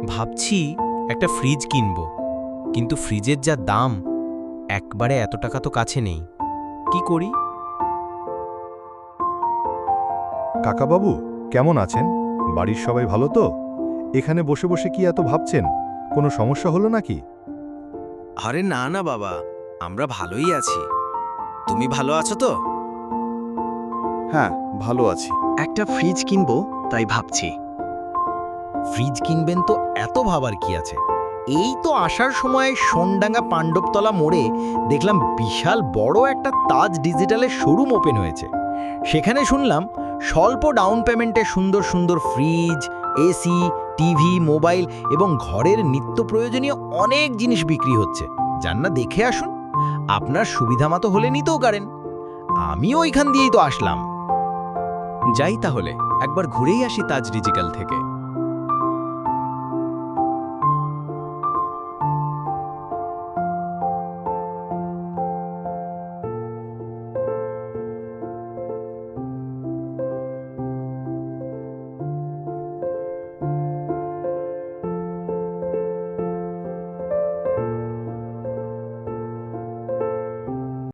ভাবছি একটা ফ্রিজ কিনব, কিন্তু ফ্রিজের যা দাম, একবারে এত টাকা তো কাছে নেই। কি করি? কাকাবাবু, কেমন আছেন? বাড়ির সবাই ভালো তো? এখানে বসে বসে কি এত ভাবছেন? কোনো সমস্যা হলো নাকি? আরে না না বাবা, আমরা ভালোই আছি। তুমি ভালো আছো তো? হ্যাঁ, ভালো আছি। একটা ফ্রিজ কিনবো তাই ভাবছি। ফ্রিজ কিনবেন তো এত ভাবার কি আছে? এই তো আসার সময় সোনডাঙ্গা পাণ্ডবতলা মোড়ে দেখলাম বিশাল বড় একটা তাজ ডিজিটালের শোরুম ওপেন হয়েছে। সেখানে শুনলাম স্বল্প ডাউন পেমেন্টে সুন্দর সুন্দর ফ্রিজ, এসি, টিভি, মোবাইল এবং ঘরের নিত্য প্রয়োজনীয় অনেক জিনিস বিক্রি হচ্ছে। যান না দেখে আসুন, আপনার সুবিধা মতো হলে নিতেও পারেন। আমিও ওইখান দিয়েই তো আসলাম। যাই তাহলে, একবার ঘুরেই আসি তাজ ডিজিটাল থেকে।